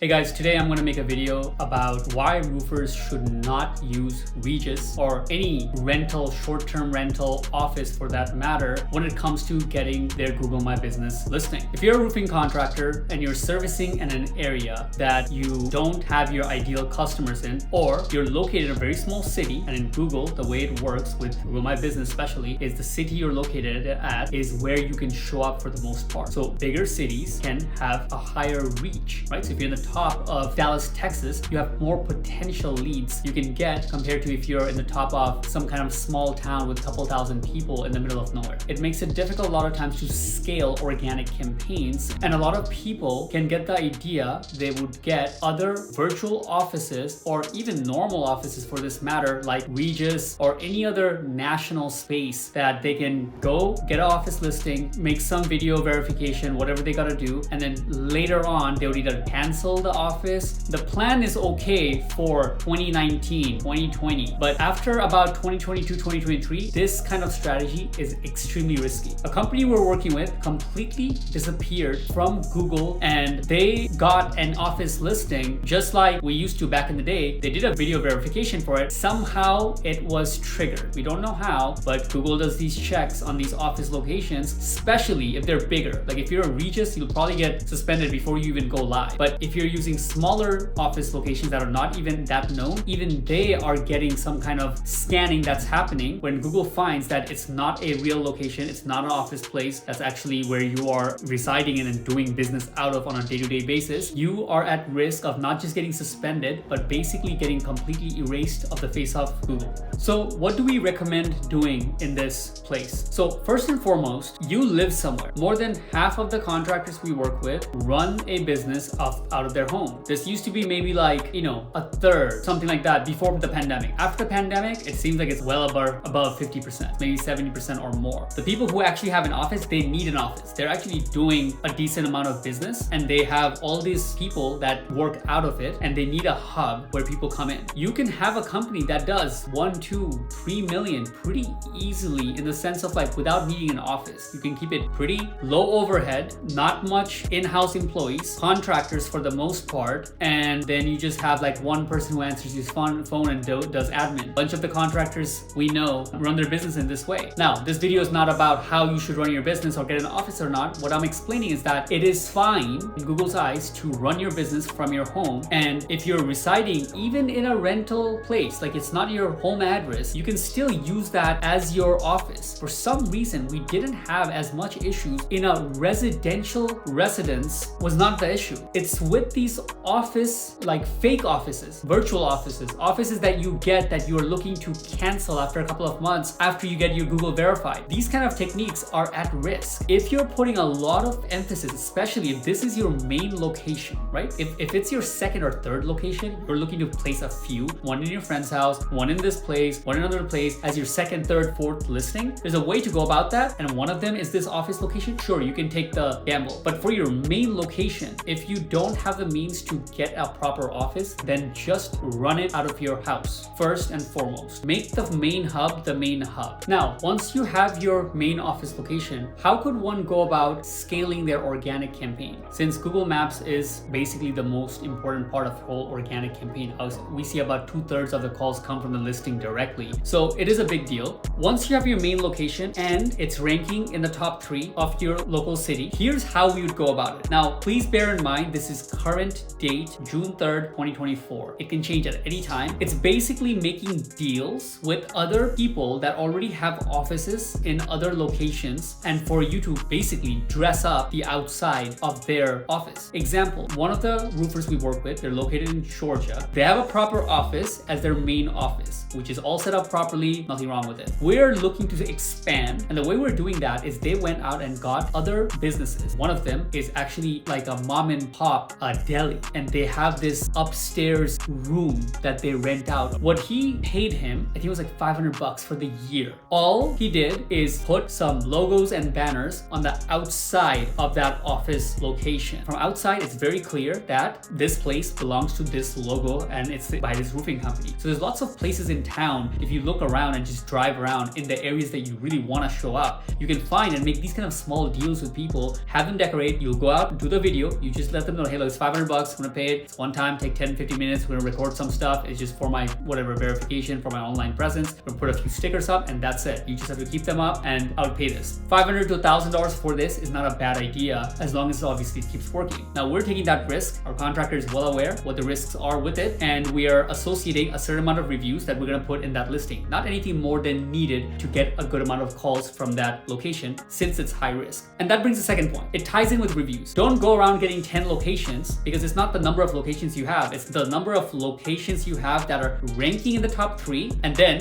Hey guys, today I'm going to make a video about why roofers should not use Regus or any rental, short-term rental office for that matter when it comes to getting their Google My Business listing. If you're a roofing contractor and you're servicing in an area that you don't have your ideal customers in, or you're located in a very small city, and in Google, the way it works with Google My Business especially, is the city you're located at is where you can show up for the most part. So bigger cities can have a higher reach, right? So if you're in the top of Dallas, Texas, you have more potential leads you can get compared to if you're in the top of some kind of small town with a couple thousand people in the middle of nowhere. It makes it difficult a lot of times to scale organic campaigns, and a lot of people can get the idea they would get other virtual offices or even normal offices for this matter, like Regus or any other national space that they can go get an office listing, make some video verification, whatever they gotta do, and then later on they would either cancel the office. The plan is okay for 2019, 2020, but after about 2022, 2023, this kind of strategy is extremely risky. A company we're working with completely disappeared from Google, and they got an office listing just like we used to back in the day. They did a video verification for it. Somehow it was triggered. We don't know how, but Google does these checks on these office locations, especially if they're bigger. Like if you're a Regus, you'll probably get suspended before you even go live. But if you're using smaller office locations that are not even that known, even they are getting some kind of scanning that's happening when Google finds that it's not a real location, it's not an office place, that's actually where you are residing in and doing business out of on a day-to-day basis. You are at risk of not just getting suspended, but basically getting completely erased off the face of Google. So what do we recommend doing in this place? So first and foremost, you live somewhere. More than half of the contractors we work with run a business out of their home. This used to be maybe like, a third, something like that before the pandemic. After the pandemic, it seems like it's well above 50%, maybe 70% or more. The people who actually have an office, they need an office. They're actually doing a decent amount of business, and they have all these people that work out of it, and they need a hub where people come in. You can have a company that does 1, 2, 3 million pretty easily in the sense of like without needing an office. You can keep it pretty low overhead, not much in-house employees, contractors for the most part, and then you just have like one person who answers his phone and does admin. A bunch of the contractors we know run their business in this way. Now, this video is not about how you should run your business or get an office or not. What I'm explaining is that it is fine in Google's eyes to run your business from your home, and if you're residing even in a rental place, like it's not your home address, you can still use that as your office. For some reason, we didn't have as much issues in a residential residence was not the issue. It's with these office, like fake offices, virtual offices that you get that you're looking to cancel after a couple of months after you get your Google verified. These kind of techniques are at risk. If you're putting a lot of emphasis, especially if this is your main location, right? If it's your second or third location, you're looking to place a few, one in your friend's house, one in this place, one in another place as your second, third, fourth listing. There's a way to go about that, and one of them is this office location. Sure, you can take the gamble, but for your main location, if you don't have the means to get a proper office, then just run it out of your house. First and foremost, make the main hub the main hub. Now, once you have your main office location, how could one go about scaling their organic campaign? Since Google Maps is basically the most important part of the whole organic campaign, we see about 2/3 of the calls come from the listing directly. So it is a big deal. Once you have your main location and it's ranking in the top 3 of your local city, here's how we would go about it. Now, please bear in mind, this is current date, June 3rd, 2024. It can change at any time. It's basically making deals with other people that already have offices in other locations, and for you to basically dress up the outside of their office. Example, one of the roofers we work with, they're located in Georgia. They have a proper office as their main office, which is all set up properly, nothing wrong with it. We're looking to expand, and the way we're doing that is they went out and got other businesses. One of them is actually like a mom and pop deli, and they have this upstairs room that they rent out. What he paid him, I think it was like $500 for the year. All he did is put some logos and banners on the outside of that office location. From outside, it's very clear that this place belongs to this logo and it's by this roofing company. So there's lots of places in town, if you look around and just drive around in the areas that you really want to show up, you can find and make these kind of small deals with people, have them decorate, you'll go out, do the video, you just let them know, hey, look, it's $500 bucks. I'm gonna pay it. It's one time, take 10-15 minutes. We're gonna record some stuff. It's just for my whatever verification for my online presence. We're gonna put a few stickers up and that's it. You just have to keep them up and I would pay this. $500 to $1,000 for this is not a bad idea as long as obviously it keeps working. Now we're taking that risk. Our contractor is well aware what the risks are with it, and we are associating a certain amount of reviews that we're gonna put in that listing. Not anything more than needed to get a good amount of calls from that location since it's high risk. And that brings the second point. It ties in with reviews. Don't go around getting 10 locations because it's not the number of locations you have, it's the number of locations you have that are ranking in the top 3, and then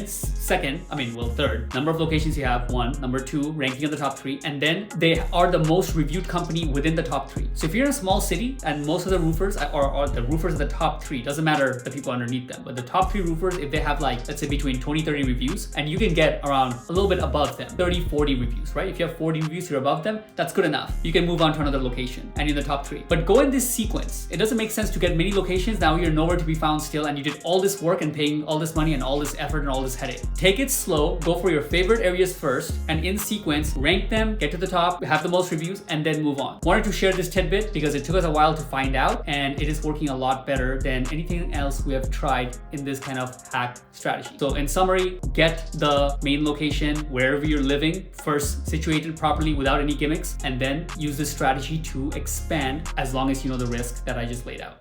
third, number of locations you have, 1, number 2, ranking in the top 3, and then they are the most reviewed company within the top 3. So if you're in a small city and most of the roofers are the roofers in the top 3, doesn't matter the people underneath them, but the top 3 roofers, if they have like, let's say between 20-30 reviews, and you can get around a little bit above them, 30-40 reviews, right? If you have 40 reviews, you're above them, that's good enough. You can move on to another location and in the top 3. But go in this sequence. It doesn't make sense to get many locations. Now you're nowhere to be found still and you did all this work and paying all this money and all this effort and all this headache. Take it slow, go for your favorite areas first, and in sequence, rank them, get to the top, have the most reviews, and then move on. Wanted to share this tidbit because it took us a while to find out, and it is working a lot better than anything else we have tried in this kind of hack strategy. So in summary, get the main location wherever you're living first situated properly without any gimmicks, and then use this strategy to expand as long as you know the risk that I just laid out.